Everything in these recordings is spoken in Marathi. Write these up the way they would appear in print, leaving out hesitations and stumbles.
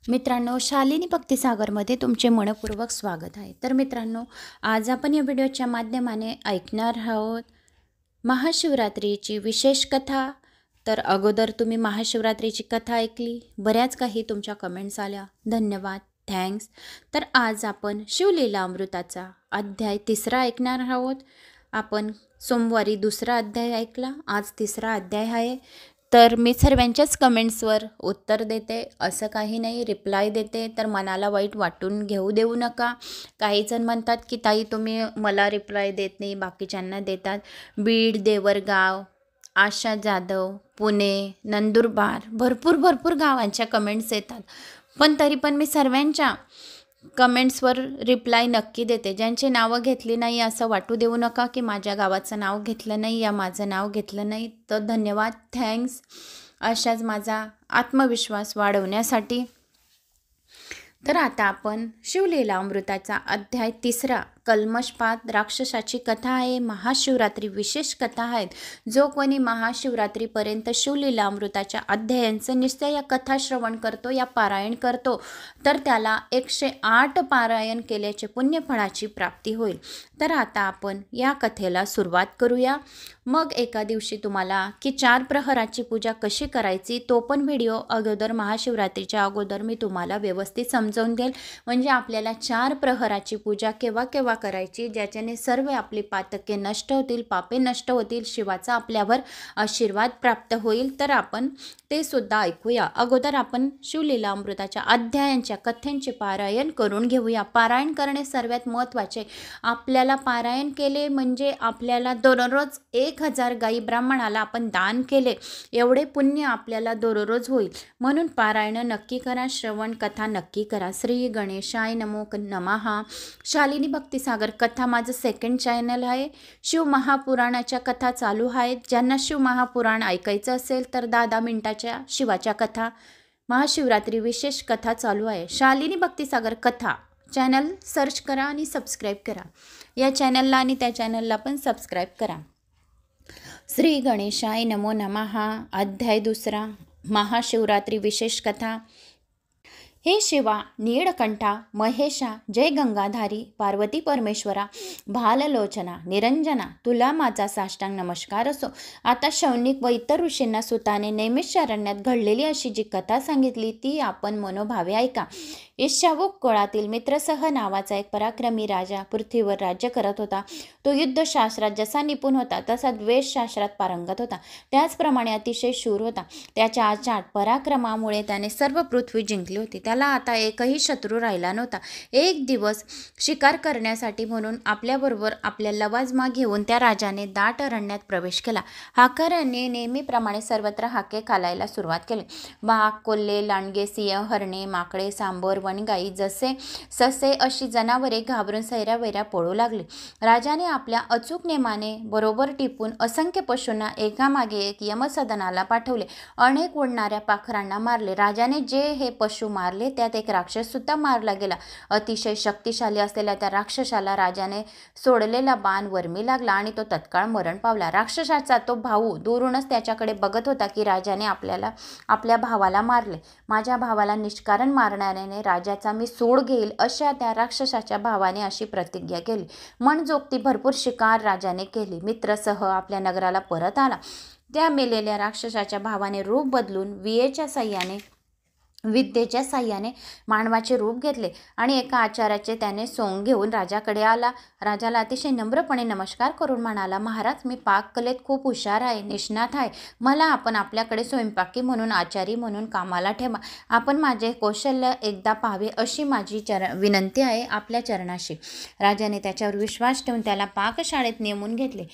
मित्रांनो, शालिनी भक्तिसागरमध्ये तुमचे मनपूर्वक स्वागत आहे. तर मित्रांनो, आज आपण या व्हिडिओच्या माध्यमाने ऐकणार आहोत महाशिवरात्रीची विशेष कथा. तर अगोदर तुम्ही महाशिवरात्रीची कथा ऐकली, बऱ्याच काही तुमच्या कमेंट्स आल्या, धन्यवाद, थँक्स. तर आज आपण शिवलीला अमृताचा अध्याय 3 ऐकणार आहोत. आपण सोमवारी 2 अध्याय ऐकला, आज 3 अध्याय आहे. तर मी सर्वांच्याच कमेंट्सवर उत्तर देते, असं काही नाही, रिप्लाय देते. तर मनाला वाईट वाटून देऊ नका. काही जण म्हणतात की ताई तुम्ही मला रिप्लाय देत नाही, बाकीच्यांना देतात. बीड, देवरगाव, आशा जाधव, पुणे, नंदुरबार, भरपूर गावांच्या कमेंट्स येतात. पण तरी पण मी सर्वांच्या कमेंट्सवर रिप्लाय नक्की देते. ज्यांची नावं घेतली नाही असं वाटू देऊ नका की माझ्या गावाचं नाव घेतलं नाही या माझं नाव घेतलं नाही. तर धन्यवाद, थँक्स. अशाच माझा आत्मविश्वास वाढवण्यासाठी. तर आता आपण शिवलीला अमृताचा अध्याय 3 कल्मषपात राक्षसाची कथा आहे. महाशिवरात्री विशेष कथा आहेत. जो कोणी महाशिवरात्रीपर्यंत शिवलीला अमृताच्या अध्यायांचं निश्चय या कथा श्रवण करतो, या पारायण करतो, तर त्याला 108 पारायण केल्याचे पुण्यफळाची प्राप्ती होईल. तर आता आपण या कथेला सुरुवात करूया. मग एका दिवशी तुम्हाला की 4 प्रहराची पूजा कशी करायची तो पण व्हिडिओ अगोदर महाशिवरात्रीच्या अगोदर मी तुम्हाला व्यवस्थित समजावून देईल. म्हणजे आपल्याला 4 प्रहराची पूजा केव्हा करायची, ज्याच्याने सर्व आपली पातके नष्ट होतील, पापे नष्ट होतील, शिवाचा आपल्यावर आशीर्वाद प्राप्त होईल. तर आपण ते सुद्धा ऐकूया. अगोदर आपण शिवलीला अमृताच्या अध्यायांच्या कथेंचे पारायण करून घेऊया. पारायण करणे सर्वात महत्त्वाचे. आपल्याला पारायण केले म्हणजे आपल्याला दररोज 1000 गाई ब्राह्मणाला आपण दान केले एवढे पुण्य आपल्याला दररोज होईल. म्हणून पारायण नक्की करा, श्रवण कथा नक्की करा. श्री गणेशाय नमो नमः. शालिनी भक्तिसागर कथा माझं 2nd चॅनल आहे. शिव महापुराणाच्या कथा चालू आहेत. ज्यांना शिव महापुराण ऐकायचं असेल तर 10 मिनिटाच्या शिवाच्या कथा, महाशिवरात्री विशेष कथा चालू आहे. शालिनी भक्तिसागर कथा चॅनल सर्च करा आणि सबस्क्राईब करा. या चॅनलला आणि त्या चॅनलला पण सबस्क्राईब करा. श्री गणेशाय नमो नमः. अध्याय 2 महाशिवरात्री विशेष कथा. हे शिवा, नीळकंठा, महेशा, जय गंगाधारी, पार्वती परमेश्वरा, भाललोचना, निरंजना, तुला माझा साष्टांग नमस्कार असो. आता शौनिक व इतर ऋषींना सुताने नैमिषारण्यात घडलेली अशी जी कथा सांगितली ती आपण मनोभावे ऐका. ईशावूक कुळातील मित्रसह नावाचा एक पराक्रमी राजा पृथ्वीवर राज्य करत होता. तो युद्धशास्त्रात जसा निपुण होता तसा द्वेषशास्त्रात पारंगत होता. त्याचप्रमाणे अतिशय शूर होता. त्याच्या अचाट पराक्रमामुळे त्याने सर्व पृथ्वी जिंकली होती. त्याला आता एकही शत्रू राहिला नव्हता. एक दिवस शिकार करण्यासाठी म्हणून आपल्याबरोबर आपल्या लवाजमा घेऊन त्या राजाने दाट अरण्यात प्रवेश केला. हाकाराने नेहमीप्रमाणे सर्वत्र हाके घालायला सुरुवात केली. वाघ, कोल्हे, लांडगे, सिंह, हरणे, माकडे, सांबर, वनगाई, जसे ससे अशी जनावरे घाबरून सैरावैरा पळू लागली. राजाने आपल्या अचूक नेमाने बरोबर टिपून असंख्य पशूंना एकामागे एक यमसदनाला पाठवले. अनेक उडणाऱ्या पाखरांना मारले. राजाने जे हे पशु मारले त्यात एक राक्षस सुद्धा मारला गेला. अतिशय शक्तिशाली असलेल्या त्या राक्षसाला राजाने सोडलेला बाण वर्मी लागला आणि तो तत्काळ मरण पावला. राक्षसाचा तो भाऊ दुरूनच त्याच्याकडे बघत होता की राजाने आपल्या भावाला मारले. माझ्या भावाला निष्कारण मारणाऱ्याने राजाचा मी सूड घेईल, अशा त्या राक्षसाच्या भावाने अशी प्रतिज्ञा केली. मनजोगती भरपूर शिकार राजाने केली. मित्रसह आपल्या नगराला परत आला. त्या मेलेल्या राक्षसाच्या भावाने रूप बदलून विद्येच्या साह्याने मानवाचे रूप घेतले आणि एका आचार्याचे त्याने सोंग घेऊन राजाकडे आला. राजाला अतिशय नम्रपणे नमस्कार करून म्हणाला, महाराज, मी पाककलेत खूप हुशार आहे, निष्णात आहे. मला आपण आपल्याकडे स्वयंपाकी म्हणून, आचारी म्हणून कामाला ठेवा. आपण माझे कौशल्य एकदा पाहावे अशी माझी विनंती आहे आपल्या चरणाशी. राजाने त्याच्यावर विश्वास ठेवून त्याला पाकशाळेत नेमून घेतले.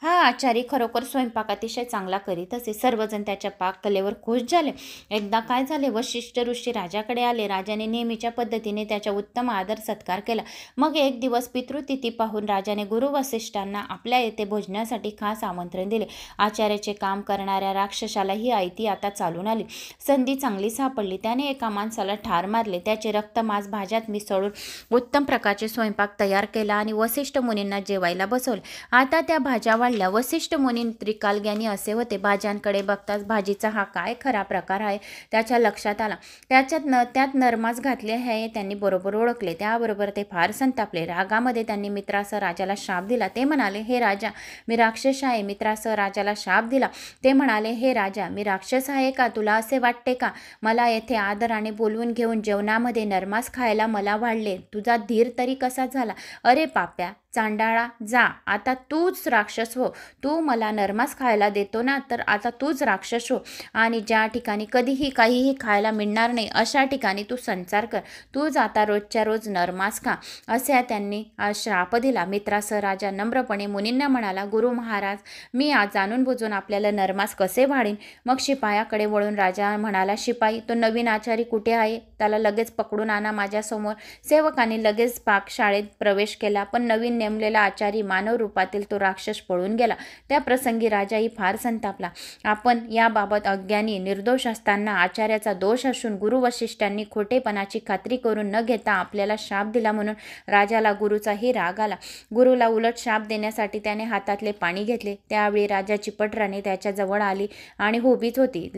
हा आचारी खरोखर स्वयंपाक अतिशय चांगला करीत असे. सर्वजण त्याच्या पाककलेवर खुश झाले. एकदा काय झाले, वशिष्ठ ऋषी राजाकडे आले. राजाने नेहमीच्या पद्धतीने त्याचा उत्तम आदर सत्कार केला. मग एक दिवस पितृतिथी पाहून राजाने गुरु वसिष्ठांना आपल्या येथे भोजनासाठी खास आमंत्रण दिले. आचार्याचे काम करणाऱ्या राक्षसाला ही आयती आता चालून आली. संधी चांगली सापडली. त्याने एका माणसाला ठार मारले. त्याचे रक्त मांस भाज्यात मिसळून उत्तम प्रकारचे स्वयंपाक तयार केला आणि वसिष्ठ मुनींना जेवायला बसवले. आता त्या भाज्या वाढल्या. वसिष्ठ मुनी त्रिकालज्ञानी असे होते. भाज्यांकडे बघताच भाजीचा हा काय खरा प्रकार आहे त्याच्या लक्षात आला. त्यात नरमास घातले आहे त्यांनी बरोबर ओळखले. त्याबरोबर ते फार संतापले. रागामध्ये त्यांनी मित्रासह राजाला शाप दिला. ते म्हणाले, हे राजा, मी राक्षस आहे. मित्रासह राजाला शाप दिला. ते म्हणाले, हे राजा, मी राक्षस आहे का? तुला असे वाटते का? मला येथे आदराने बोलवून घेऊन जेवणामध्ये नरमास खायला मला वाढले. तुझा धीर तरी कसा झाला? अरे पाप्या, चांडाळा, जा, आता तूच राक्षस हो. तू मला नरमास खायला देतो ना, तर आता तूच राक्षस हो. आणि ज्या ठिकाणी कधीही काहीही खायला मिळणार नाही अशा ठिकाणी तू संचार कर. तूच आता रोजच्या रोज नरमास खा. असे त्यांनी श्राप दिला. मित्रासह राजा नम्रपणे मुनींना म्हणाला, गुरु महाराज, मी आज जाणून बुजून आपल्याला नरमास कसे वाढीन? मग शिपायाकडे वळून राजा म्हणाला, शिपाई, तो नवीन आचारी कुठे आहे? त्याला लगेच पकडून आणा माझ्यासमोर. सेवकाने लगेच पाकशाळेत प्रवेश केला, पण नवीन नेमलेला आचारी मानव रूपातील तो राक्षस पळून गेला. त्या प्रसंगी राजाही फार संतापला. आपण याबाबत अज्ञानी निर्दोष असताना आचार्याचा दोष असून गुरु वसिष्ठांनी खोटेपणाची खात्री करून न घेता आपल्याला शाप दिला म्हणून राजाला गुरुचाही राग आला. गुरुला उलट शाप देण्यासाठी त्याने हातातले पाणी घेतले. त्यावेळी राजाची पटराणी त्याच्या जवळ आली आणि उभीच होती.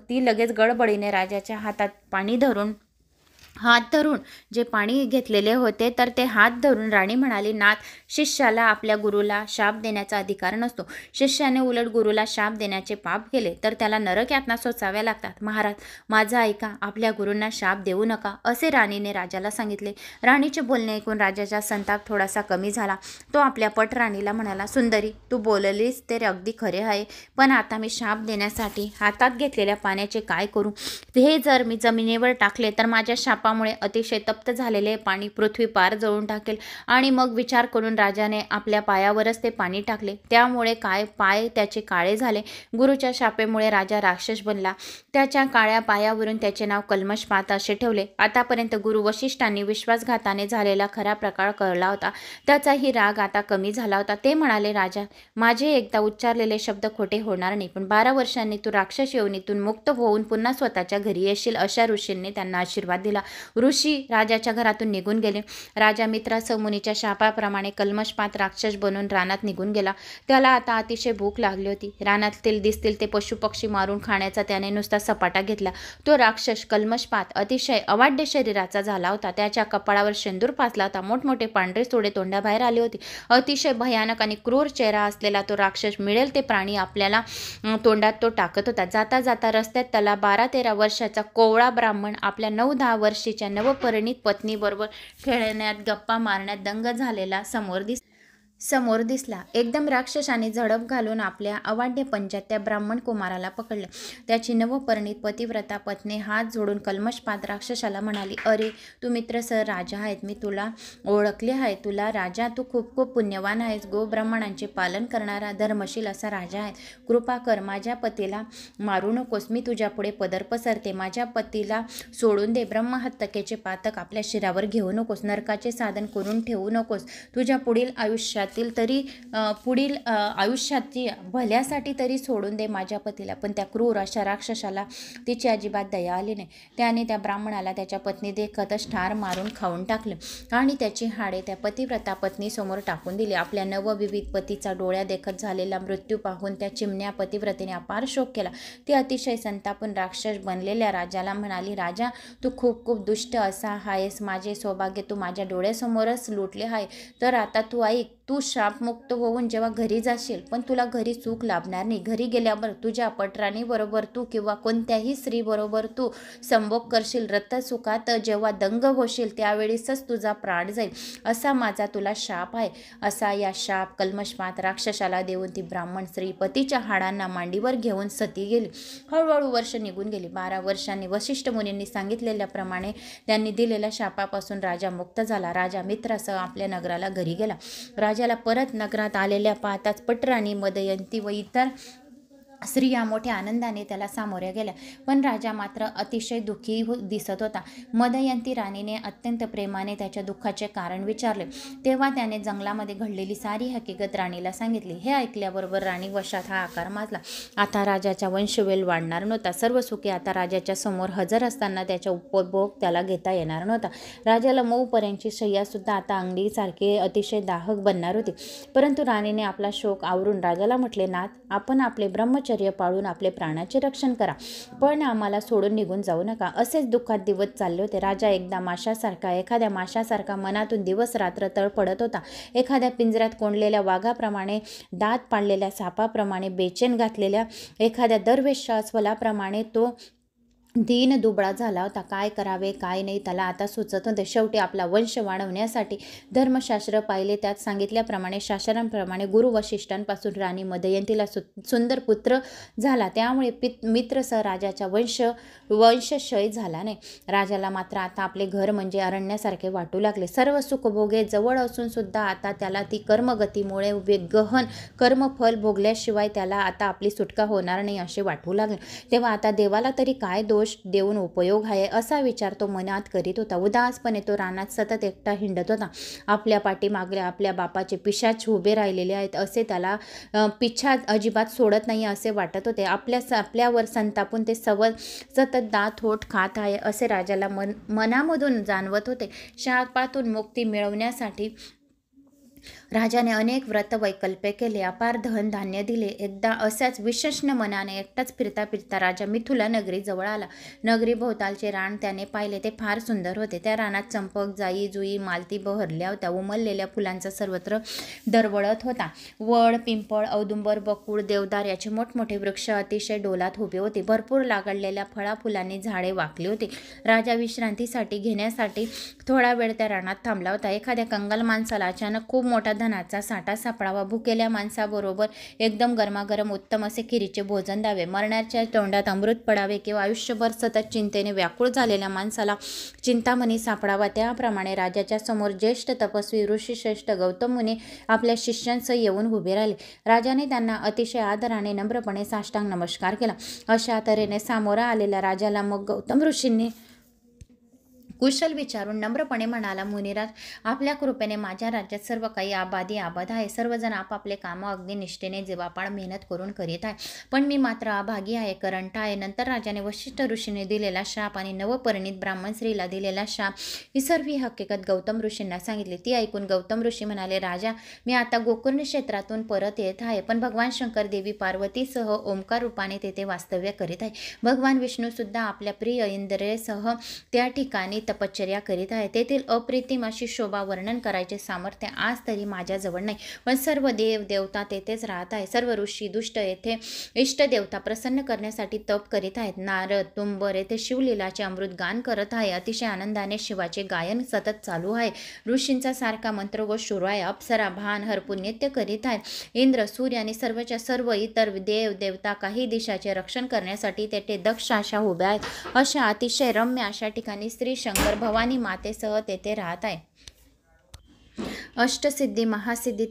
ती लगेच गडबडीने राजाच्या हातात हात धरून जे पाणी घेतलेले होते तर ते हात धरून राणी म्हणाली, नाथ, शिष्याला आपल्या गुरुला शाप देण्याचा अधिकार नसतो. शिष्याने उलट गुरुला शाप देण्याचे पाप केले तर त्याला नरक यातना सोसाव्या लागतात. महाराज, माझं ऐका, आपल्या गुरूंना शाप देऊ नका, असे राणीने राजाला सांगितले. राणीचे बोलणे ऐकून राजाचा संताप थोडासा कमी झाला. तो आपल्या पटराणीला म्हणाला, सुंदरी, तू बोललीस ते अगदी खरे आहे, पण आता मी शाप देण्यासाठी हातात घेतलेल्या पाण्याचे काय करू? हे जर मी जमिनीवर टाकले तर माझ्या शापामुळे अतिशय तप्त झालेले पाणी पृथ्वी पार जळून टाकेल. आणि मग विचार करून राजाने आपल्या पायावरच ते पाणी टाकले. त्यामुळे पाय त्याचे काळे झाले. गुरुच्या शापेमुळे राजा राक्षस बनला. त्याच्या काळ्या पायावरून त्याचे नाव कल्मषपात असे ठेवले. आतापर्यंत गुरु वसिष्ठांनी विश्वासघाताने झालेला खरा प्रकार कळला होता. त्याचाही राग आता कमी झाला होता. ते म्हणाले, राजा, माझे एकदा उच्चारलेले शब्द खोटे होणार नाही, पण 12 वर्षांनी तू राक्षस योनीतून मुक्त होऊन पुन्हा स्वतःच्या घरी येशील, अशा ऋषींनी त्यांना आशीर्वाद दिला. ऋषी राजाच्या घरातून निघून गेले. राजा मित्रासह मुनीच्या शापाप्रमाणे कल्मषपात राक्षस बनून रानात निघून गेला. त्याला आता अतिशय भूक लागली होती. रानातील दिसतील ते पशुपक्षी मारून खाण्याचा त्याने नुसता सपाटा घेतला. तो राक्षस कल्मषपात अतिशय अवाढ्य शरीराचा झाला होता. त्याच्या कपाळावर शेंदूर फासला होता. मोठमोठे पांढरे सोडे तोंडाबाहेर आले होते. अतिशय भयानक आणि क्रूर चेहरा असलेला तो राक्षस मिळेल ते प्राणी आपल्याला तोंडात तो टाकत होता. जाता जाता रस्त्यात त्याला 12-13 वर्षाचा कोवळा ब्राह्मण आपल्या 9-10 वर्षीच्या नवपरिणीत पत्नीबरोबर खेळण्यात, गप्पा मारण्यात दंग झालेला समोर दिसला. एकदम राक्षसाने झडप घालून आपल्या अवाढ्य पंजात त्या ब्राह्मण कुमाराला पकडले. त्याची नवपरिणीत पतिव्रता पत्नी हात जोडून कल्मषपात राक्षसाला म्हणाली, अरे, तू मित्रसह राजा आहेत, मी तुला ओळखले आहे. तुला राजा, तू खूप खूप पुण्यवान आहेस. गोब्राह्मणांचे पालन करणारा धर्मशील असा राजा आहे. कृपा कर, माझ्या पतीला मारू नकोस. मी तुझ्या पुढे पदर पसरते. माझ्या पतीला सोडून दे. ब्रह्महत्यकेचे पातक आपल्या शिरावर घेऊ नकोस. नरकाचे साधन करून ठेवू नकोस. तुझ्या पुढील आयुष्याची भल्यासाठी तरी सोडून दे माझ्या पतीला. पण त्या क्रूर अशा राक्षसाला तिची अजिबात दया आली नाही. त्याने त्या ब्राह्मणाला त्याच्या पत्नी देखतच ठार मारून खाऊन टाकले आणि त्याची हाडे त्या पतिव्रता पत्नीसमोर टाकून दिली. आपल्या नवविविध पतीचा डोळ्या देखत झालेला मृत्यू पाहून त्या चिमण्या पतिव्रतेने अपार शोक केला. ती अतिशय संतापून राक्षस बनलेल्या राजाला म्हणाली, राजा, तू खूप खूप दुष्ट असा आहेस. माझे सौभाग्य तू माझ्या डोळ्यासमोरच लुटले आहे. तर आता तू ऐक, तू शापमुक्त होऊन जेव्हा घरी जाशील, पण तुला घरी सुख लाभणार नाही. घरी गेल्यावर तुझ्या पटराणीबरोबर तू किंवा कोणत्याही स्त्रीबरोबर तू संभोग करशील. रथसुखात जेव्हा दंग होशील त्यावेळेसच तुझा प्राण जाईल, असा माझा तुला शाप आहे. असा या शाप कल्मषपात राक्षसाला देऊन ती ब्राह्मण स्त्री पतीच्या हाडांना मांडीवर घेऊन सती गेली. हळूहळू वर्ष निघून गेली. 12 वर्षांनी वसिष्ठ मुनींनी सांगितलेल्याप्रमाणे त्यांनी दिलेल्या शापापासून राजा मुक्त झाला. राजा मित्रासह आपल्या नगराला घरी गेला. राजाला परत नगरात आलेल्या पाहताच पटराणी, मदयंती व इतर स्त्रिया मोठ्या आनंदाने त्याला सामोऱ्या गेल्या, पण राजा मात्र अतिशय दुःखी दिसत होता. मदयंती राणीने अत्यंत प्रेमाने त्याच्या दुःखाचे कारण विचारले. तेव्हा त्याने जंगलामध्ये घडलेली सारी हकीकत राणीला सांगितली. हे ऐकल्याबरोबर राणी वशात हा आकार माजला. आता राजाचा वंशवेल वाढणार नव्हता. सर्व सुखे आता राजाच्या समोर हजर असताना त्याचा उपभोग त्याला घेता येणार नव्हता. राजाला मऊपर्यंतची शय्या सुद्धा आता अंगडीसारखी अतिशय दाहक बनणार होती. परंतु राणीने आपला शोक आवरून राजाला म्हटले, नाथ, आपण आपले ब्रह्मचर्य पाळून आपले प्राणाचे रक्षण करा, पण आम्हाला सोडून निघून जाऊ नका. असेच दुःखात दिवस चालले होते. राजा एखाद्या माशासारखा मनातून दिवस रात्र तळपडत होता. एखाद्या पिंजऱ्यात कोंडलेल्या वाघाप्रमाणे, दात पाडलेल्या सापाप्रमाणे, बेचैन घातलेल्या एखाद्या दरवेश्या अस्वलाप्रमाणे तो दीन दुबळा झाला होता. काय करावे काय नाही त्याला आता सुचत होते. शेवटी आपला वंश वाढवण्यासाठी धर्मशास्त्र पाहिले. त्यात सांगितल्याप्रमाणे शास्त्रांप्रमाणे गुरु वशिष्ठांपासून राणी मदयंतीला सुंदर पुत्र झाला. त्यामुळे मित्रसह राजाचा वंशक्षय झाला नाही. राजाला मात्र आता आपले घर म्हणजे अरण्यासारखे वाटू लागले. सर्व सुखभोगे जवळ असून सुद्धा आता त्याला ती कर्मगतीमुळे गहन कर्मफल भोगल्याशिवाय त्याला आता आपली सुटका होणार नाही असे वाटू लागले. तेव्हा आता देवाला तरी काय दोष देऊन उपयोग आहे असा विचार तो मनात करीत होता. उदासपणे तो रानात सतत एकटा हिंडत होता. आपल्या पाठीमागे आपल्या बापाचे पिशाच उभे राहिलेले आहेत असे त्याला पिछा अजिबात सोडत नाही असे वाटत होते. आपल्यावर संतापून ते सतत दात होट खात आहे असे राजाला मनामधून जाणवत होते. शापातून मुक्ती मिळवण्यासाठी राजाने अनेक व्रत वैकल्पे केले, अपार धन धान्य दिले. एकदा अशाच विशेषण मनाने एकटाच फिरता फिरता राजा मिथिला नगरी जवळ आला. नगरी भोवतालचे रान त्याने पाहिले. ते फार सुंदर होते. त्या रानात चंपक, जाई, जुई, मालती बहरल्या होत्या. उमललेल्या फुलांचा सर्वत्र दरवळत होता. वड, पिंपळ, औदुंबर, बकुळ, देवदार याचे मोठमोठे वृक्ष अतिशय डोलात उभे होते. भरपूर लागलेल्या फळाफुलांनी झाडे वाकली होती. राजा विश्रांतीसाठी घेण्यासाठी थोडा वेळ त्या रानात थांबला होता. एखाद्या कंगाल माणसाला अचानक खूप मोठा धनाचा साठा सापडावा, भुकेल्या माणसाबरोबर एकदम गरमागरम उत्तम असे खिरीचे भोजन द्यावे, मरणाच्या तोंडात अमृत पडावे किंवा आयुष्यभर सतत चिंतेने व्याकुळ झालेल्या माणसाला चिंतामणी सापडावा, त्याप्रमाणे राजाच्या समोर ज्येष्ठ तपस्वी ऋषीश्रेष्ठ गौतम मुनी आपल्या शिष्यांसह येऊन उभे राहिले. राजाने त्यांना अतिशय आदराने नम्रपणे साष्टांग नमस्कार केला. अशा तऱ्हेने सामोरा आलेल्या राजाला मग गौतम ऋषींनी कुशल विचारून नम्रपणे म्हणाला, मुनिराज, आपल्या कृपेने माझ्या राज्यात सर्व काही आबाद आहे. सर्वजण आपापले कामं अगदी निष्ठेने जीवापाड मेहनत करून करीत आहे, पण मी मात्र अभागी आहे, करंट आहे. नंतर राजाने वशिष्ठ ऋषीने दिलेला शाप आणि नवपरिणित ब्राह्मण स्त्रीला दिलेला शाप ही सर्व हकीकत गौतम ऋषींना सांगितली. ती ऐकून गौतम ऋषी म्हणाले, राजा, मी आता गोकर्ण क्षेत्रातून परत येत आहे, पण भगवान शंकर देवी पार्वतीसह ओंकार रूपाने तेथे वास्तव्य करीत आहे. भगवान विष्णू सुद्धा आपल्या प्रिय इंद्रियसह त्या ठिकाणी तपश्चर्या करीत आहे. तेथील अप्रतिम अशी शोभा वर्णन करायचे सामर्थ्य आज तरी माझ्याजवळ नाही, पण सर्व देव देवता तेथेच राहत आहे. सर्व ऋषी दुष्ट येथे इष्टदेवता प्रसन्न करण्यासाठी तप करीत आहेत. नारद तुंबर येथे शिवलीलाचे अमृत गान करत आहे. अतिशय आनंदाने शिवाचे गायन सतत चालू आहे. ऋषींचा सारखा मंत्रघोष सुरू आहे. अप्सरा भान हरपून नृत्य करीत आहेत. इंद्र, सूर्य आणि सर्वच्या सर्व इतर देव देवता काही दिशाचे रक्षण करण्यासाठी तेथे दक्ष अशा उभ्या आहेत. अशा अतिशय रम्य अशा ठिकाणी श्री शंकर भवानी मातेसह तेथे राहत आहे. अष्टसिद्धी महासिद्धी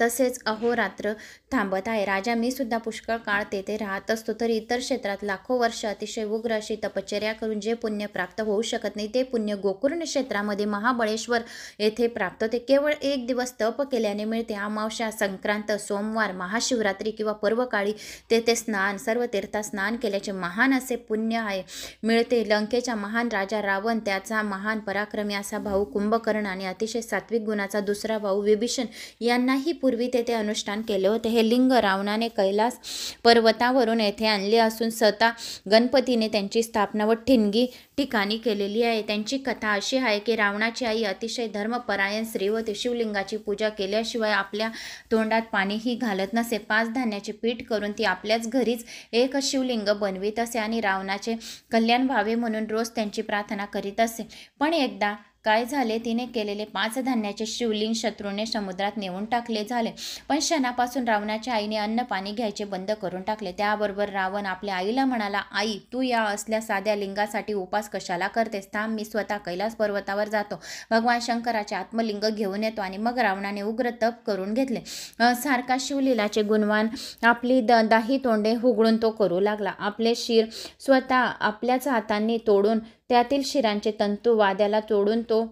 तसेच अहोरात्र थांबत आहे. राजा, मी सुद्धा पुष्कळ काळ तेथे राहत असतो, तरी इतर क्षेत्रात लाखो वर्ष अतिशय उग्र अशी तपश्चर्या करून जे पुण्य प्राप्त होऊ शकत नाही ते पुण्य गोकर्ण क्षेत्रामध्ये महाबळेश्वर येथे प्राप्त होते. केवळ एक दिवस तप केल्याने मिळते. अमावस्या, संक्रांत, सोमवार, महाशिवरात्री किंवा पर्वकाळी तेथे सर्व तीर्थात स्नान केल्याचे महान असे पुण्य आहे मिळते. लंकेचा महान राजा रावण, त्याचा महान पराक्रमी असा भाऊ कुंभकर्ण आणि अतिशय सात्विक गुणाचा दुसरा भाऊ विभीषण यांनाही पूर्वी तेथे अनुष्ठान केले होते. हे लिंग रावणाने कैलास पर्वतावरून येथे आणले असून स्वतः गणपतीने त्यांची स्थापना व ठिणगी ठिकाणी केलेली आहे. त्यांची कथा अशी आहे की रावणाची आई अतिशय धर्मपरायण स्त्री होती. शिवलिंगाची पूजा केल्याशिवाय आपल्या तोंडात पाणीही घालत नसे. 5 धान्याचे पीठ करून ती आपल्याच घरीच एक शिवलिंग बनवीत असे आणि रावणाचे कल्याण व्हावे म्हणून रोज त्यांची प्रार्थना करीत असे. पण एकदा काय झाले? तिने केलेले 5 धान्याचे शिवलिंग शत्रूने समुद्रात नेऊन टाकले झाले. पण क्षणापासून रावणाच्या आईने अन्न पाणी घ्यायचे बंद करून टाकले. त्याबरोबर रावण आपल्या आईला म्हणाला, आई, तू या असल्या साध्या लिंगासाठी उपास कशाला करतेस? थांब, मी स्वतः कैलास पर्वतावर जातो, भगवान शंकराचे आत्मलिंग घेऊन येतो. आणि मग रावणाने उग्र तप करून घेतले. सारखा शिवलीलाचे गुणवान आपली 10 तोंडे हुगळून तो करू लागला. आपले शिर स्वतः आपल्याच हातांनी तोडून त्यातील शिरांचे तंतू वाद्याला तोडून तो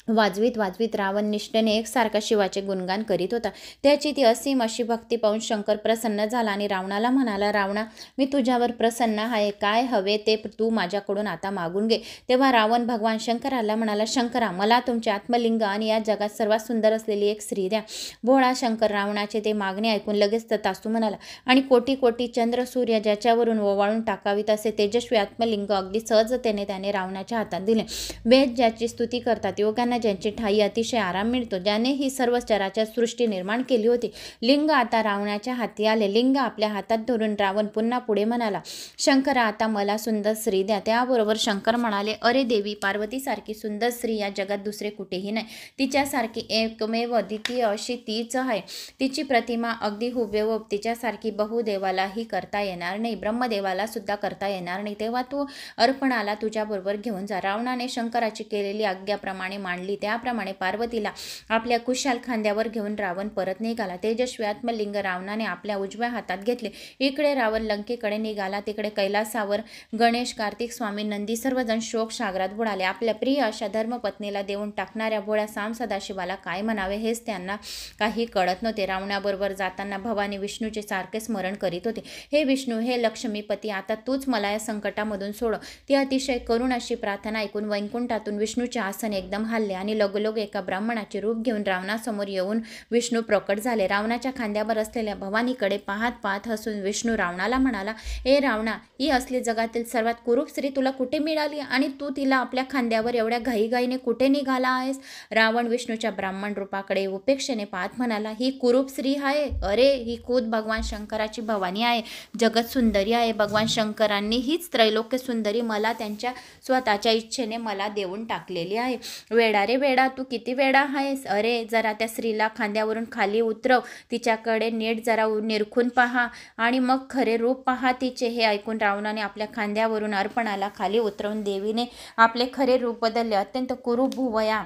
वाजवीत रावण निष्ठेने एकसारखा शिवाचे गुणगान करीत होता. त्याची ती असीम अशी भक्ती पाहून शंकर प्रसन्न झाला आणि रावणाला म्हणाला, रावणा, मी तुझ्यावर प्रसन्न आहे. काय हवे ते तू माझ्याकडून आता मागून घे. तेव्हा रावण भगवान शंकराला म्हणाला, शंकरा, मला तुमचे आत्मलिंग आणि या जगात सर्वात सुंदर असलेली एक स्त्री द्या. भोळा शंकर रावणाचे ते मागणे ऐकून लगेच तथास्तु म्हणाला आणि कोटी कोटी चंद्र सूर्य ज्याच्यावरून ओवाळून टाकावीत असे तेजस्वी आत्मलिंग अगदी सहजतेने त्याने रावणाच्या हातात दिले. वेद ज्याची स्तुती करतात, योगांना ज्यांची ठाई अतिशय आराम मिळतो, ज्याने ही सर्व चराचर सृष्टी निर्माण केली होती, लिंग आता रावणाच्या हाती आले. लिंग आपल्या हातात धरून रावण पुन्हा पुढे म्हणाला, शंकरा, आता मला सुंदर स्त्री द्या. त्याबरोबर शंकर म्हणाले, अरे देवी, पार्वतीसारखी सुंदर स्त्री या जगात दुसरे कुठेही नाही. तिच्यासारखी एकमेव द्वितीय अशी तीच आहे. तिची प्रतिमा अगदी हुबेहूब तिच्यासारखी बहुदेवालाही करता येणार नाही, ब्रह्मदेवाला सुद्धा करता येणार नाही. तेव्हा तू अर्पणाला तुझ्याबरोबर घेऊन जा. रावणाने शंकराची केलेली आज्ञाप्रमाणे मांडली. त्याप्रमाणे पार्वतीला आपल्या कुशाल खांद्यावर घेऊन रावण परत निघाला. तेजस्वी आत्मलिंग रावणाने आपल्या उजव्या हातात घेतले. इकडे रावण लंकेकडे निघाला. तिकडे कैलासावर गणेश, कार्तिक, स्वामी, नंदी सर्वजण शोक सागरात बुडाले. आपल्या प्रिय अशा धर्मपत्नीला देऊन टाकणाऱ्या भोळ्या साम सदाशिवाला काय म्हणावे हेच त्यांना काही कळत नव्हते. रावणाबरोबर जाताना भवानी विष्णूचे सारखे स्मरण करीत होते. हे विष्णू, हे लक्ष्मीपती, आता तूच मला या संकटामधून सोड. ती अतिशय करुण अशी प्रार्थना ऐकून वैकुंठातून विष्णूचे आसन एकदम हलले आणि लगोलग एका ब्राह्मणाचे रूप घेऊन रावणासमोर येऊन विष्णू प्रकट झाले. रावणाच्या खांद्यावर असलेल्या भवानीकडे पाहत हसून विष्णू रावणाला म्हणाला, ए रावणा, ही असली जगातील सर्वात कुरूप स्त्री तुला कुठे मिळाली आणि तू तिला आपल्या खांद्यावर एवढ्या घाईघाईने कुठे निघाला आहेस? रावण विष्णूच्या ब्राह्मण रूपाकडे उपेक्षेने पाहत म्हणाला, ही कुरूप स्त्री आहे? अरे, ही खुद भगवान शंकराची भवानी आहे, जगत सुंदरी आहे. भगवान शंकरांनी हीच त्रैलोक्य सुंदरी मला त्यांच्या स्वतःच्या इच्छेने मला देऊन टाकलेली आहे. वेडा रे वेडा, तू किती वेडा आहेस? अरे, जरा त्या स्त्रीला खांद्यावरून खाली उतरव, तिच्याकडे नीट जरा निरखून पहा आणि मग खरे रूप पहा तिचे. हे ऐकून रावणाने आपल्या खांद्यावरून अर्पणाला खाली उतरवून देवीने आपले खरे रूप बदलले. अत्यंत कुरूप भुवया,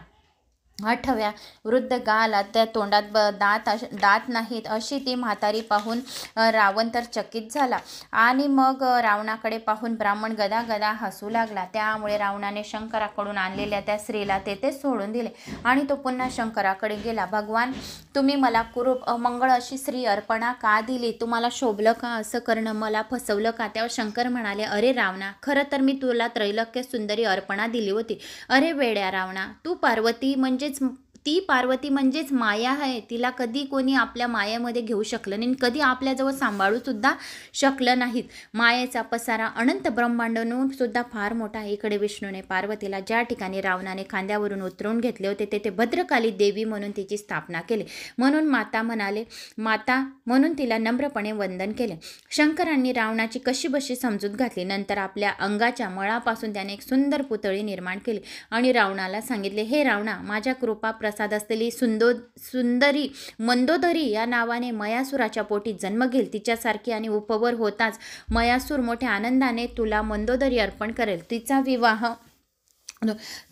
आठव्या वृद्ध गाल, त्या तोंडात दात नाहीत अशी ती म्हातारी पाहून रावण तर चकित झाला. आणि मग रावणाकडे पाहून ब्राह्मण गदागदा हसू लागला. त्यामुळे रावणाने शंकराकडून आणलेल्या त्या स्त्रीला तेथेच सोडून दिले आणि तो पुन्हा शंकराकडे गेला. भगवान, तुम्ही मला कुरूप अमंगळ अशी स्त्री अर्पणा का दिली? तुम्हाला शोभलं का असं करणं? मला फसवलं का? त्यावर शंकर म्हणाले, अरे रावणा, खरं तर मी तुला त्रैलोक्य सुंदरी अर्पणा दिली होती. अरे वेड्या रावणा, ती पार्वती म्हणजेच माया आहे. तिला कधी कोणी आपल्या मायेमध्ये घेऊ शकलं नाही, कधी आपल्याजवळ सांभाळू सुद्धा शकलं नाहीत. मायेचा पसारा अनंत ब्रह्मांडून सुद्धा फार मोठा आहे. इकडे विष्णूने पार्वतीला ज्या ठिकाणी रावणाने खांद्यावरून उतरवून घेतले होते तेथे भद्रकाली देवी म्हणून तिची स्थापना केली. म्हणून माता म्हणून तिला नम्रपणे वंदन केले. शंकरांनी रावणाची कशीबशी समजूत घातली. नंतर आपल्या अंगाच्या मळापासून त्याने एक सुंदर पुतळी निर्माण केली आणि रावणाला सांगितले, हे रावणा, माझ्या कृपा प्रसाद असलेली सुंदरी मंदोदरी या नावाने मयासुराच्या पोटी जन्म घेईल. तिच्यासारखी आणि उपवर होताच मयासूर मोठ्या आनंदाने तुला मंदोदरी अर्पण करेल. तिचा विवाह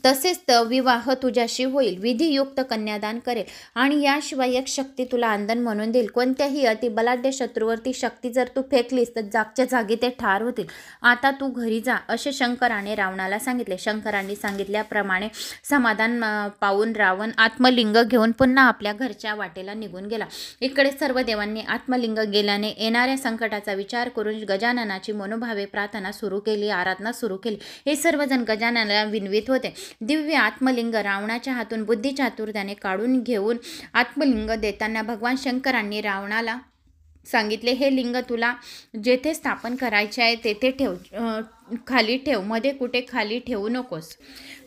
तसेच विवाह तुझ्याशी होईल. विधियुक्त कन्यादान करेल आणि याशिवाय एक शक्ती तुला आंदन म्हणून देईल. कोणत्याही अतिबलाढ्य शत्रूवर ती शक्ती जर तू फेकलीस तर जागच्या जागी ते ठार होतील. आता तू घरी जा असे शंकराने रावणाला सांगितले. शंकरांनी सांगितल्याप्रमाणे समाधान पाहून रावण आत्मलिंग घेऊन पुन्हा आपल्या घरच्या वाटेला निघून गेला. इकडे सर्व देवांनी आत्मलिंग गेल्याने येणाऱ्या संकटाचा विचार करून गजाननाची मनोभावे प्रार्थना सुरू केली, आराधना सुरू केली. हे सर्वजण गजाननाला विनवित होते. दिव्य आत्मलिंग रावणाच्या हातून बुद्धिचातुर्याने काढून घेऊन आत्मलिंग देताना भगवान शंकरांनी रावणाला सांगितले, हे लिंग तुला जेथे स्थापन करायचे आहे तेथे ठेव. खाली ठेव, मध्ये कुठे खाली ठेवू नकोस.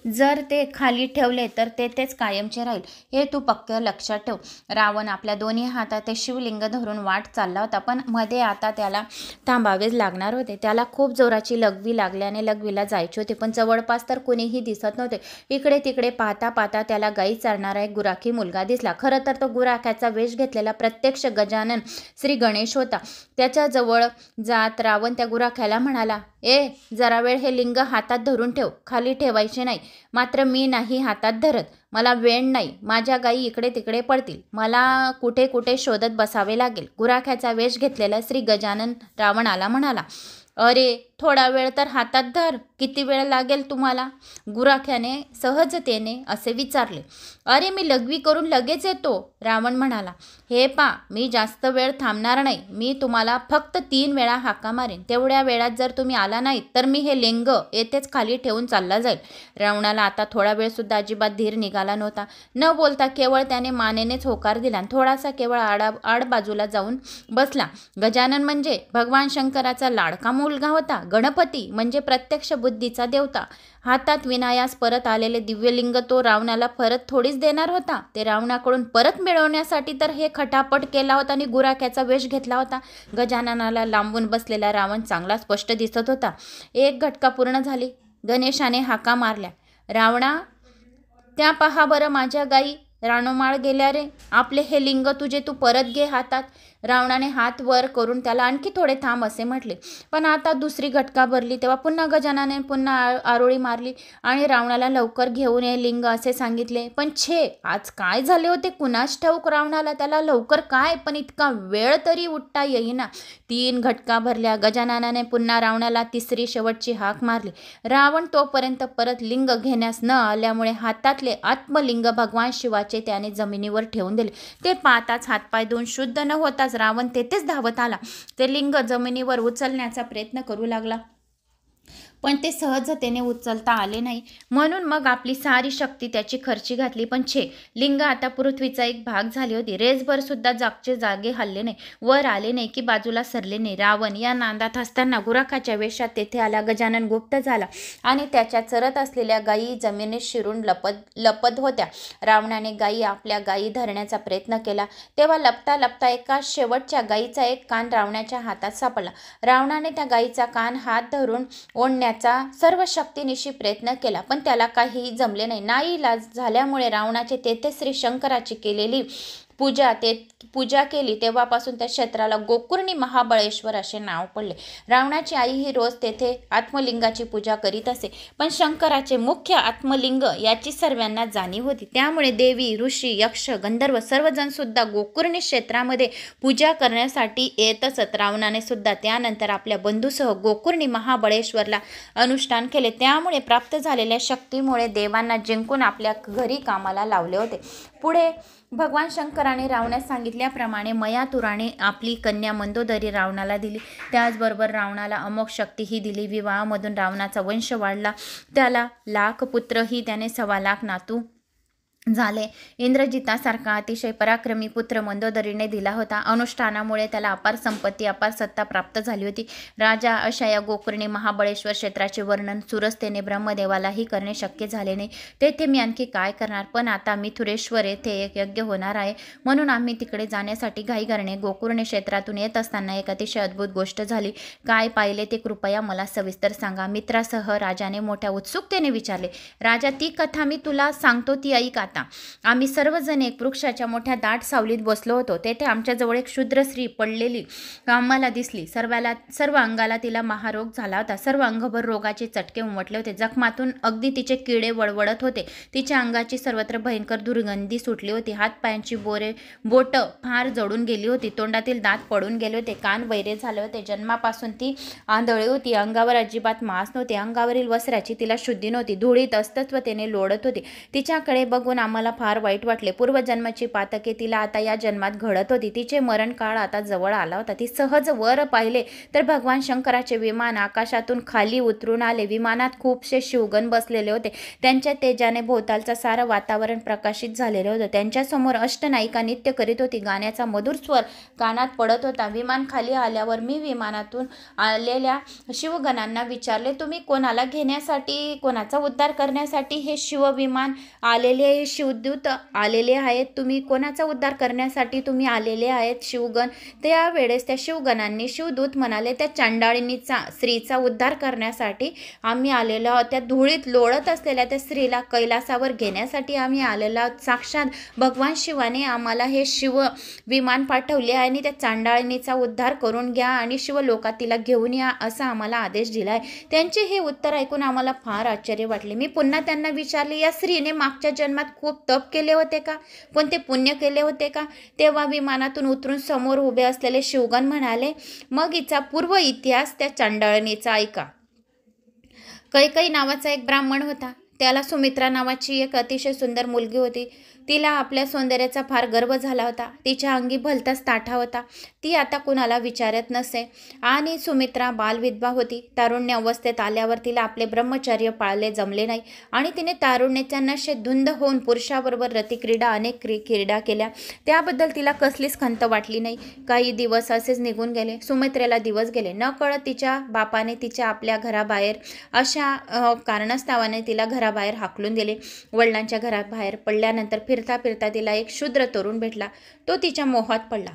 जर ते खाली ठेवले तर तेच कायमचे राहील, हे तू पक्क लक्षात ठेव. रावण आपल्या दोन्ही हातात ते शिवलिंग धरून वाट चालला होता, पण मध्ये आता त्याला थांबावेच लागणार होते. त्याला खूप जोराची लघवी लागल्याने लघवीला जायची होती, पण जवळपास तर कोणीही दिसत नव्हते. इकडे तिकडे पाहता पाहता त्याला गाई चारणारा एक गुराखी मुलगा दिसला. खरं तर तो गुराख्याचा वेश घेतलेला प्रत्यक्ष गजानन श्री गणेश होता. त्याच्याजवळ जात रावण त्या गुराख्याला म्हणाला, जरा वेळ हे लिंग हातात धरून ठेव, खाली ठेवायचे नाही. मात्र मी नाही हातात धरत, मला वेळ नाही. माझ्या गायी इकडे तिकडे पडतील, मला कुठे कुठे शोधत बसावे लागेल. गुराख्याचा वेश घेतलेला श्री गजानन रावणाला म्हणाला, अरे थोडा वेळ तर हातात धर, किती वेळ लागेल तुम्हाला? गुराख्याने सहजतेने असे विचारले. अरे मी लघवी करून लगेच येतो, रावण म्हणाला. हे पा, मी जास्त वेळ थांबणार नाही. मी तुम्हाला फक्त 3 वेळा हाका मारेन. तेवढ्या वेळात जर तुम्ही आला नाहीत तर मी हे लिंग येथेच खाली ठेवून चालला जाईल. रावणाला आता थोडा वेळ सुद्धा अजिबात धीर निघाला नव्हता. न बोलता केवळ त्याने मानेनेच होकार दिला आणि थोडासा केवळ आड बाजूला जाऊन बसला. गजानन म्हणजे भगवान शंकराचा लाडका मुलगा होता. गणपती म्हणजे प्रत्यक्ष बुद्धीचा देवता. हातात विनायास परत आलेले दिव्यलिंग तो रावणाला परत थोडीच देणार होता. ते रावणाकडून परत मिळवण्यासाठी तर हे खटापट केला होता आणि गुराख्याचा वेश घेतला होता. गजाननाला लांबून बसलेला रावण चांगला स्पष्ट दिसत होता. एक घटका पूर्ण झाली. गणेशाने हाका मारल्या. रावणा, त्या पहा बरं माझ्या गाई रानोमाळ गेल्या रे. आपले हे लिंग तुझे तू परत घे हातात. रावणाने हात वर करून त्याला आणखी थोडे थांब असे म्हटले. पण आता दुसरी घटका भरली तेव्हा पुन्हा गजाननाने पुन्हा आरोळी मारली आणि रावणाला लवकर घेऊन ये लिंग असे सांगितले. पण आज काय झाले होते कुणास ठाऊक रावणाला. त्याला लवकर काय, पण इतका वेळ तरी उठता येईना. 3 घटका भरल्या. गजाननाने पुन्हा रावणाला तिसरी शेवटची हाक मारली. रावण तोपर्यंत परत लिंग घेण्यास न आल्यामुळे हातातले आत्मलिंग भगवान शिवाचे त्याने जमिनीवर ठेवून दिले. ते पाहताच हातपाय धुवून शुद्ध न होताच रावण तेथेच धावत आला. ते लिंग जमिनीवर उचलण्याचा प्रयत्न करू लागला, पण ते सहजतेने उचलता आले नाही. म्हणून मग आपली सारी शक्ती त्याची खर्ची घातली. पण लिंग आता पृथ्वीचा एक भाग झाली होती. रेसभर सुद्धा जागचे जागे हल्ले नाही, वर आले नाही की बाजूला सरले नाही. रावण या नांदात असताना गुराखाच्या वेशात तेथे आला. गजानन गुप्त झाला आणि त्याच्या चरत असलेल्या गायी जमिनीत शिरून लपत होत्या. रावणाने आपल्या गायी धरण्याचा प्रयत्न केला तेव्हा लपता लपता एका शेवटच्या गायीचा एक कान रावणाच्या हातात सापडला. रावणाने त्या गायीचा कान हात धरून ओढण्याचा सर्व शक्तीनिशी प्रयत्न केला, पण त्याला काहीही जमले नाही. नाईलाज झाल्यामुळे रावणाचे तेथे श्री शंकराची केलेली पूजा केली. तेव्हापासून त्या क्षेत्राला गोकुर्णी महाबळेश्वर असे नाव पडले. रावणाची आई ही रोज तेथे आत्मलिंगाची पूजा करीत असे, पण शंकराचे मुख्य आत्मलिंग याची सर्वांना जाणीव होती. त्यामुळे देवी, ऋषी, यक्ष, गंधर्व सर्वजण सुद्धा गोकुर्णी क्षेत्रामध्ये पूजा करण्यासाठी येत असत. रावणाने सुद्धा त्यानंतर आपल्या बंधूसह गोकुर्णी महाबळेश्वरला अनुष्ठान केले. त्यामुळे प्राप्त झालेल्या शक्तीमुळे देवांना जिंकून आपल्या घरी कामाला लावले होते. पुढे भगवान शंकराने रावणास सांगितल्याप्रमाणे मयातुराने आपली कन्या मंदोदरी रावणाला दिली. त्याचबरोबर रावणाला अमोघ शक्तीही दिली. विवाहामधून रावणाचा वंश वाढला. त्याला 1,00,000 पुत्रही त्याने 1,25,000 नातू झाले. इंद्रजितासारखा अतिशय पराक्रमी पुत्र मंदोदरीने दिला होता. अनुष्ठानामुळे त्याला अपार संपत्ती, अपार सत्ता प्राप्त झाली होती. राजा अशा या गोकुर्णी महाबळेश्वर क्षेत्राचे वर्णन सुरस्थेने ब्रह्मदेवालाही करणे शक्य झाले नाही. तेथे मी आणखी काय करणार. पण आता मिथुरेश्वर येथे एक यज्ञ होणार आहे, म्हणून आम्ही तिकडे जाण्यासाठी घाई करणे. गोकुर्णी क्षेत्रातून येत असताना एक अतिशय अद्भुत गोष्ट झाली. काय पाहिले ते कृपया मला सविस्तर सांगा. मित्रासह राजाने मोठ्या उत्सुकतेने विचारले. राजा, ती कथा मी तुला सांगतो, ती ऐक. आम्ही सर्वजण एक वृक्षाच्या मोठ्या दाट सावलीत बसलो होतो. तेथे आमच्याजवळ एक शूद्र स्त्री पडलेली आम्हाला दिसली. सर्व अंगाला तिला महारोग झाला होता. सर्व अंगभर रोगाचे चटके उमटले होते. जखमातून अगदी तिचे किडे वळवळत होते. तिच्या अंगाची सर्वत्र भयंकर दुर्गंधी सुटली होती. हातपायांची बोट फार जळून गेली होती. तोंडातील दात पडून गेले होते. कान वैरे झाले होते. जन्मापासून ती आंधळी होती. अंगावर अजिबात मांस नव्हते. अंगावरील वस्त्राची तिला शुद्धी नव्हती. धुळीत अस्तित्व तिने लोळत होती. तिच्याकडे बघून आम्हाला फार वाईट वाटले. पूर्वजन्माची पातके तिला आता या जन्मात घडत होती. तिचे मरण काळ आता जवळ आला होता. ती सहज वर पाहिले तर भगवान शंकराचे विमान आकाशातून खाली उतरून आले. विमानात खूपसे शिवगण बसलेले होते. त्यांच्या तेजाने भोवतालचं सारं वातावरण प्रकाशित झालेलं होतं. त्यांच्यासमोर अष्टनायिका नृत्य करीत होती. गाण्याचा मधुर स्वर कानात पडत होता. विमान खाली आल्यावर मी विमानातून आलेल्या शिवगणांना विचारले, तुम्ही कोणाला घेण्यासाठी, कोणाचा उद्धार करण्यासाठी हे शिवविमान आलेले आहे, शिवदूत आलेले आहेत? तुम्ही कोणाचा उद्धार करण्यासाठी तुम्ही आलेले आहेत शिवगण? त्यावेळेस त्या शिवगणांनी, शिवदूत म्हणाले, त्या चांडाळिनीचा, स्त्रीचा उद्धार करण्यासाठी आम्ही आलेलो आहोत. त्या धुळीत लोळत असलेल्या त्या स्त्रीला कैलासावर घेण्यासाठी आम्ही आलेलो आहोत. साक्षात भगवान शिवाने आम्हाला हे शिव विमान पाठवले आणि त्या चांडाळिनीचा उद्धार करून घ्या आणि शिवलोकात तिला घेऊन या असा आम्हाला आदेश दिलाय. त्यांचे हे उत्तर ऐकून आम्हाला फार आश्चर्य वाटले. मी पुन्हा त्यांना विचारले, या स्त्रीने मागच्या जन्मात खूप तप केले होते का? कोणते पुण्य केले होते का? तेव्हा विमानातून उतरून समोर उभे असलेले शिवगण म्हणाले, मग हिचा पूर्व इतिहास त्या चांडाळिनीचा ऐका. कैकई नावाचा एक ब्राह्मण होता. त्याला सुमित्रा नावाची एक अतिशय सुंदर मुलगी होती. तिला आपल्या सौंदर्याचा फार गर्व झाला होता. तिच्या अंगी भलताच ताठा होता. ती आता कुणाला विचारत नसे. आणि सुमित्रा बालविधवा होती. तारुण्य अवस्थेत आल्यावर तिला आपले ब्रह्मचर्य पाळले जमले नाही आणि तिने तारुण्याच्या नशेत धुंद होऊन पुरुषाबरोबर रतिक्रीडा, अनेक क्रीडा केल्या. त्याबद्दल तिला कसलीच खंत वाटली नाही. काही दिवस असेच निघून गेले. सुमित्रेला दिवस गेले. नकळत तिच्या बापाने तिच्या आपल्या घराबाहेर अशा कारणास्तवाने तिला घराबाहेर हाकलून दिले. वडिलांच्या घराबाहेर पडल्यानंतर फिरता फिरता तिला एक शूद्र तरुण भेटला. तो तिच्या मोहात पडला.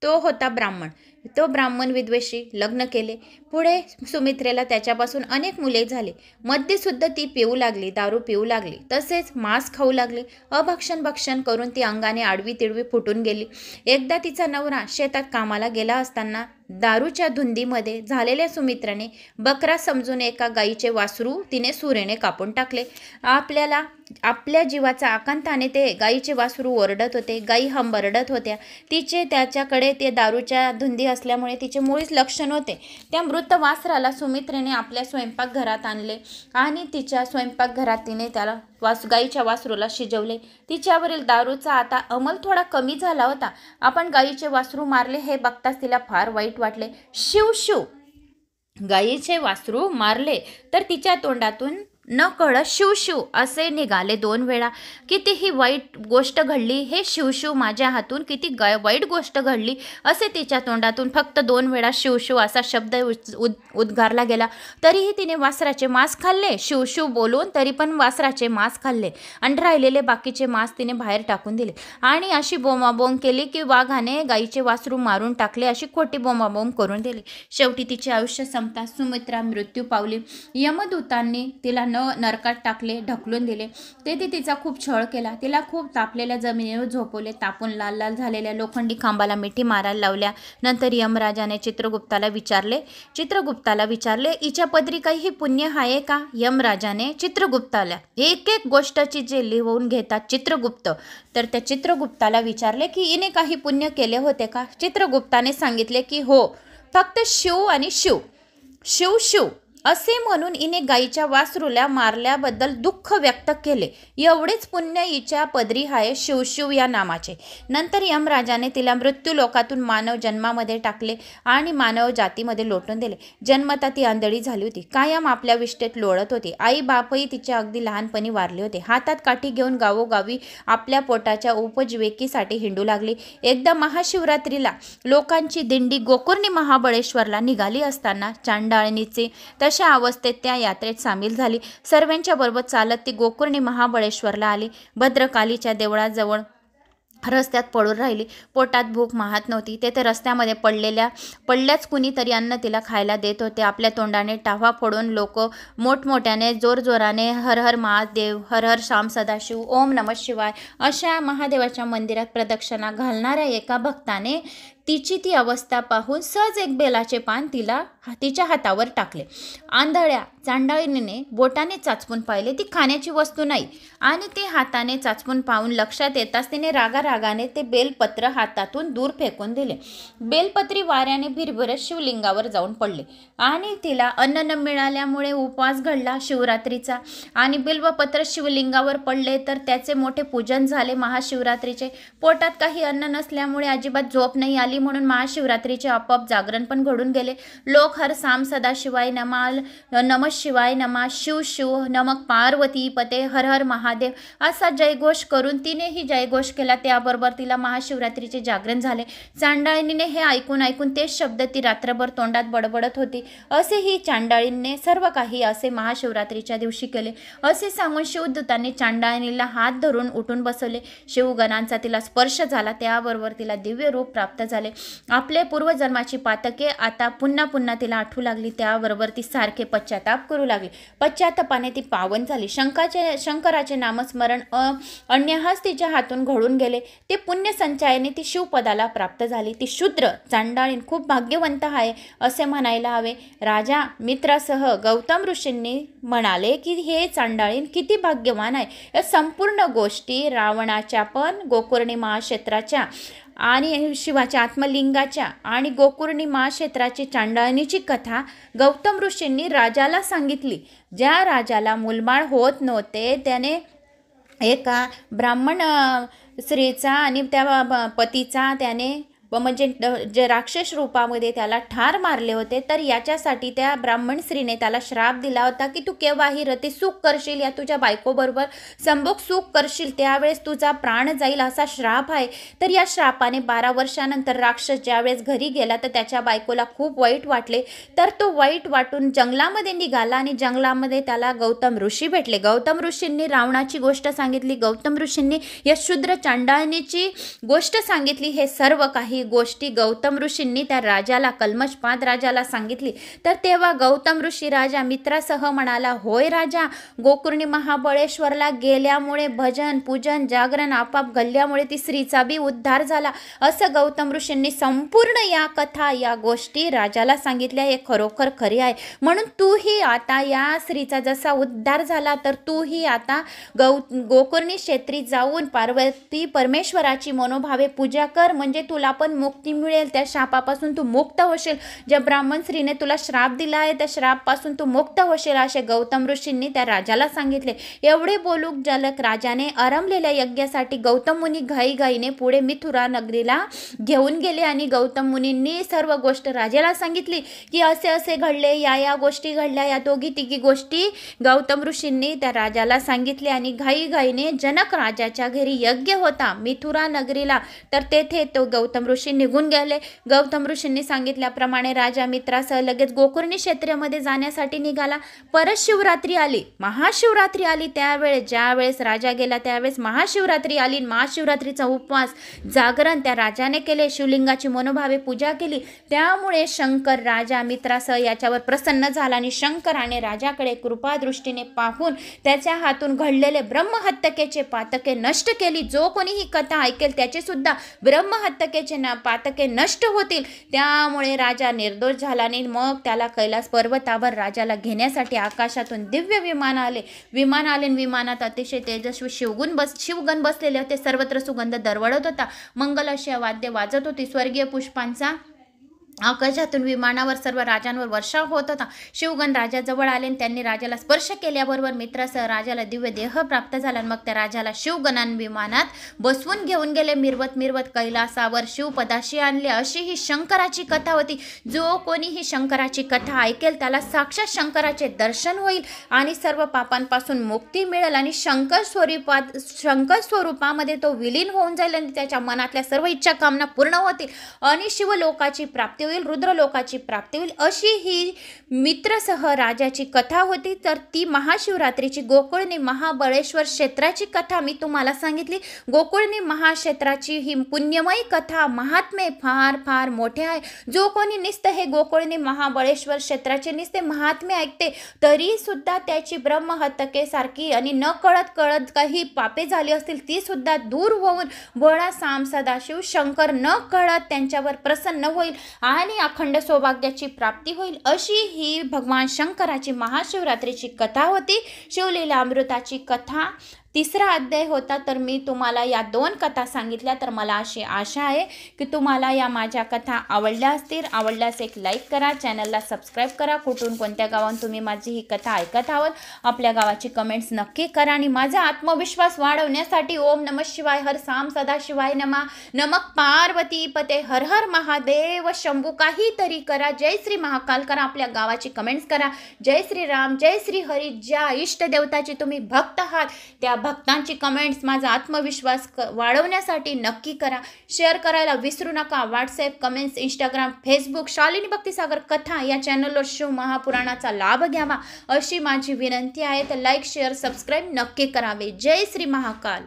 तो होता ब्राह्मण. तो ब्राह्मण विधवेशी लग्न केले. पुढे सुमित्रेला त्याच्यापासून अनेक मुले झाली. मद्य सुद्धा ती पिऊ लागली, दारू पिऊ लागली, तसेच मांस खाऊ लागली. भक्षण करून ती अंगाने आडवी तिडवी फुटून गेली. एकदा तिचा नवरा शेतात कामाला गेला असताना दारूच्या धुंदीमध्ये झालेल्या सुमित्राने बकरा समजून एका गाईचे वासरू तिने सुरेने कापून टाकले. आपल्या जीवाचा आकांताने ते गाईचे वासरू ओरडत होते. गाई हंबरडत होत्या. तिचे त्याच्याकडे ते दारूच्या धुंदी असल्यामुळे तिचे मुळीच लक्ष नव्हते. त्या मृत वासराला सुमित्रेने आपल्या स्वयंपाकघरात आणले आणि तिच्या स्वयंपाकघरात तिने त्याला गाईच्या वासरूला शिजवले. तिच्यावरील दारूचा आता अंमल थोडा कमी झाला होता. आपण गाईचे वासरू मारले हे बघताच तिला फार वाईट वाटले. शिव शिव, गाईचे वासरू मारले तर तिच्या तोंडातून न कळत शिवशिव असे निघाले 2 वेळा. किती ही वाईट गोष्ट घडली, हे शिवशिव माझ्या हातून किती वाईट गोष्ट घडली असे तिच्या तोंडातून फक्त 2 वेळा शिवशिव असा शब्द उद्गारला गेला. तरीही तिने वासराचे मांस खाल्ले. शिवशिव बोलून तरी पण वासराचे मांस खाल्ले आणि राहिलेले बाकीचे मांस तिने बाहेर टाकून दिले आणि अशी बोंबाबोंब केली की वाघाने गाईचे वासरू मारून टाकले अशी खोटी बोंबाबोंब करून दिली. शेवटी तिचे आयुष्य संपताच सुमित्रा मृत्यू पावली. यमदूतांनी तिला नरकात टाकले, ढकलून दिले. तेथे तिचा खूप छळ केला. तिला खूप तापलेल्या जमिनीवर झोपवले. तापून लाल लाल झालेल्या लोखंडी खांबाला मिठी मारायला लावल्या. नंतर यमराजाने चित्रगुप्ताला विचारले, हिच्या पदरी काही पुण्य आहे का? यमराजाने चित्रगुप्ताला एक एक गोष्टची जे लिहून घेतात चित्रगुप्त, तर त्या चित्रगुप्ताला विचारले की हिने काही पुण्य केले होते का? चित्रगुप्ताने सांगितले की हो, फक्त शिव आणि शिव शिव शिव असे म्हणून हिने गाईच्या वासरूला मारल्याबद्दल दुःख व्यक्त केले. एवढेच पुण्य हिच्या पदरी आहे शिवशिव या नामाचे. नंतर यमराजाने तिला मृत्यू लोकातून मानव जन्मामध्ये टाकले आणि मानव जातीमध्ये लोटून दिले. जन्मता ती आंधळी झाली होती. कायम आपल्या विष्ठेत लोळत होती. आई बापही तिच्या अगदी लहानपणी वारले होते. हातात काठी घेऊन गावोगावी आपल्या पोटाच्या उपजीविकेसाठी हिंडू लागली. एकदा महाशिवरात्रीला लोकांची दिंडी गोकर्णी महाबळेश्वरला निघाली असताना चांडाळिनीचे अशा अवस्थेत त्या यात्रेत सामील झाली. सर्वांच्या बरोबर चालत ती गोकर्णी महाबळेश्वरला आली. भद्रकालीच्या देवळाजवळ रस्त्यात पडून राहिली. पोटात भूक माहत नव्हती. तेथे रस्त्यामध्ये पडल्याच कुणीतरी अन्न तिला खायला देत होते. आपल्या तोंडाने टाफा फोडून लोक मोठमोठ्याने जोरजोराने हर हर महादेव, हर हर श्याम सदाशिव, ओम नमः शिवाय अशा महादेवाच्या मंदिरात प्रदक्षिणा घालणाऱ्या एका भक्ताने तिची ती अवस्था पाहून सहज एक बेलाचे पान तिच्या हातावर टाकले. आंधळ्या चांडाळीने बोटाने चाचपून पाहिले, ती खाण्याची वस्तू नाही. आणि ती हाताने चाचपून पाहून लक्षात येताच तिने रागारागाने ते बेलपत्र हातातून दूर फेकून दिले. बेलपत्री वाऱ्याने भिरभिरत शिवलिंगावर जाऊन पडले आणि तिला अन्न न मिळाल्यामुळे उपवास घडला शिवरात्रीचा. आणि बिल्वपत्र शिवलिंगावर पडले तर त्याचे मोठे पूजन झाले महाशिवरात्रीचे. पोटात काही अन्न नसल्यामुळे अजिबात झोप नाही आली, म्हणून महाशिवरात्रीचे आपोआप जागरण पण घडून गेले. लोक हर साम सदाशिवाय नमाल, नमः शिवाय, नमा शिव शिव, नमक पार्वती पते, हर हर महादेव असा जयघोष करून तिनेही जयघोष केला. त्याबरोबर तिला महाशिवरात्रीचे जागरण झाले. चांडाळीने हे ऐकून तेच शब्द ती रात्रभर तोंडात बडबडत होती. असे ही चांडाळीने सर्व काही असे महाशिवरात्रीच्या दिवशी केले असे सांगून शिवदूतांनी चांडाळीला हात धरून उठून बसवले. शिवगणांचा तिला स्पर्श झाला. त्याबरोबर तिला दिव्य रूप प्राप्त झाले. आपले पूर्वजन्माची पातके आता पुन्हा पुन्हा तिला आठवू लागली. त्याबरोबर ती सारखे पश्चाताप करू लागली. पश्चातापाने ती पावन झाली. शंकराचे नामस्मरण अन्यहास तिच्या हातून घडून गेले. ते पुण्य संचयाने ती शिवपदाला प्राप्त झाली. ती शूद्र चांडाळीन खूप भाग्यवंत आहे असे म्हणायला हवे. राजा मित्रासह गौतम ऋषींनी म्हणाले की हे चांडाळीन किती भाग्यवान आहे. या संपूर्ण गोष्टी रावणाच्या पण गोकर्णी महाक्षेत्राच्या आणि शिवाच्या आत्मलिंगाच्या आणि गोकर्णी महाक्षेत्राची चांडाळणीची कथा गौतम ऋषींनी राजाला सांगितली. ज्या राजाला मुलबाळ होत नव्हते त्याने एका ब्राह्मण स्त्रीचा आणि त्या पतीचा त्याने म्हणजे जे राक्षस रूपामध्ये त्याला ठार मारले होते. तर याच्यासाठी त्या ब्राह्मण स्त्रीने त्याला श्राप दिला होता की तू केव्हाही रती सुख करशील या तुझ्या बायकोबरोबर संभोग सुख करशील त्यावेळेस तुझा प्राण जाईल असा श्राप आहे. तर या श्रापाने 12 वर्षानंतर राक्षस ज्यावेळेस घरी गेला तर त्याच्या बायकोला खूप वाईट वाटले. तर तो वाईट वाटून जंगलामध्ये निघाला आणि जंगलामध्ये त्याला गौतम ऋषी भेटले. गौतम ऋषींनी रावणाची गोष्ट सांगितली. गौतम ऋषींनी या शूद्र चांडाळणीची गोष्ट सांगितली. हे सर्व काही गोष्टी गौतम ऋषींनी त्या राजाला कल्मषपाद राजाला सांगितली. तर तेव्हा गौतम ऋषी राजा मित्रासह म्हणाला, होय राजा, गोकर्णी महाबळेश्वरला गेल्यामुळे भजन पूजन जागरण आपाप घडल्यामुळे ती स्त्रीचा बी उद्धार झाला. असं गौतम ऋषींनी संपूर्ण या कथा या गोष्टी राजाला सांगितल्या. हे खरोखर खरे आहे. म्हणून तूही आता या स्त्रीचा जसा उद्धार झाला तर तूही आता गोकर्णी क्षेत्री जाऊन पार्वती परमेश्वराची मनोभावे पूजा कर, म्हणजे तुला पण मुक्ती मिळेल. त्या शापापासून तू मुक्त होशील. ज्या ब्राह्मण स्त्रीने तुला श्राप दिला आहे त्या श्रापापासून तू मुक्त होशील असे गौतम ऋषींनी त्या राजाला सांगितले. एवढे बोलूक जलक राजाने आरंभलेल्या यज्ञासाठी गौतम मुनी घाईघाईने पुढे मिथुरा नगरीला घेऊन गेले आणि गौतम मुनींनी सर्व गोष्ट राजाला सांगितली की असे असे घडले, या गोष्टी घडल्या. या दोघी तिघी गोष्टी गौतम ऋषींनी त्या राजाला सांगितले आणि घाईघाईने जनक राजाच्या घरी यज्ञ होता मिथुरा नगरीला. तर तेथे तो गौतम ऋषी निघून गेले. गौतम ऋषींनी सांगितल्याप्रमाणे राजा मित्रासह लगेच गोकर्णी क्षेत्रामध्ये जाण्यासाठी निघाला. परत शिवरात्री आली, महाशिवरात्री आली. त्यावेळेस ज्यावेळेस राजा गेला त्यावेळेस महाशिवरात्री आली. महाशिवरात्रीचा उपवास जागरण त्या राजाने केले. शिवलिंगाची मनोभावे पूजा केली. त्यामुळे शंकर राजा मित्रासह याच्यावर प्रसन्न झाला आणि शंकराने राजाकडे कृपादृष्टीने पाहून त्याच्या हातून घडलेले ब्रह्महत्यकेचे पातके नष्ट केली. जो कोणी ही कथा ऐकेल त्याचे सुद्धा ब्रह्महत्यकेचे पातके नष्ट होतील. त्यामुळे राजा निर्दोष झाला आणि मग त्याला कैलास पर्वतावर राजाला घेण्यासाठी आकाशातून दिव्य विमान आले. विमानात अतिशय तेजस्वी शिवगण बसलेले होते. सर्वत्र सुगंध दरवळत होता. मंगल अशी वाद्य वाजत होती. स्वर्गीय पुष्पांचा आकाशातून विमानावर सर्व राजांवर वर्षाव होत होता. शिवगण राजाजवळ आले आणि त्यांनी राजाला स्पर्श केल्याबरोबर मित्रासह राजाला दिव्य देह प्राप्त झाला. मग त्या राजाला शिवगणान विमानात बसवून घेऊन गेले. मिरवत कैलासावर शिवपदाशी आणले. अशी ही शंकराची कथा होती. जो कोणी ही शंकराची कथा ऐकेल त्याला साक्षात शंकराचे दर्शन होईल आणि सर्व पापांपासून मुक्ती मिळेल आणि शंकर स्वरूपामध्ये तो विलीन होऊन जाईल आणि त्याच्या मनातल्या सर्व इच्छा कामना पूर्ण होतील आणि शिवलोकाची प्राप्ती होईल, रुद्रलोकाची प्राप्ती होईल, अशी ही मित्रसह राजाची कथा होती. तर ती महाशिवरात्रीची गोकुळणी महाबळेश्वर क्षेत्राची कथा मी तुम्हाला सांगितली. गोकुळणी महाक्षेत्राची ही पुण्यमयी कथा, महात्मे फार फार मोठे आहे. जो कोणी नुसतं हे गोकुळणी महाबळेश्वर क्षेत्राचे नुसते महात्मे ऐकते तरी सुद्धा त्याची ब्रह्महत्यके सारखी आणि न कळत काही पापे झाली असतील ती सुद्धा दूर होऊन भोळा साम सदाशिव शंकर न कळत त्यांच्यावर प्रसन्न होईल आणि अखंड सौभाग्याची प्राप्ती होईल, अशी ही भगवान शंकराची महाशिवरात्रीची कथा होती. शिवलीला अमृताची कथा 3रा अध्याय होता. तर मी तुम्हाला या 2 कथा सांगितल्या. तर मला अशी आशा आहे की तुम्हाला या माझ्या कथा आवडल्या असतील. आवडल्यास एक लाईक करा, चॅनलला सबस्क्राईब करा. कुठून कोणत्या गावात तुम्ही माझी ही कथा ऐकत आहात आपल्या गावाची कमेंट्स नक्की करा. आणि माझा आत्मविश्वास वाढवण्यासाठी ओम नमः शिवाय, हर साम सदाशिवाय नमा, नमक पार्वती पते, हर हर महादेव शंभू काहीतरी करा. जय श्री महाकाल करा. आपल्या गावाची कमेंट्स करा. जय श्री राम, जय श्री हरी. ज्या इष्टदेवताची तुम्ही भक्त आहात त्या भक्तांची कमेंट्स माझा आत्मविश्वास वाढवण्यासाठी नक्की करा. शेअर करायला विसरू नका. WhatsApp, comments, Instagram, Facebook Shalini Bhaktisagar कथा या चॅनलवर शिव महापुराणाचा लाभ घ्यावा अशी माझी विनंती आहे. तर लाईक, शेअर, सबस्क्राईब नक्की करावे. जय श्री महाकाल.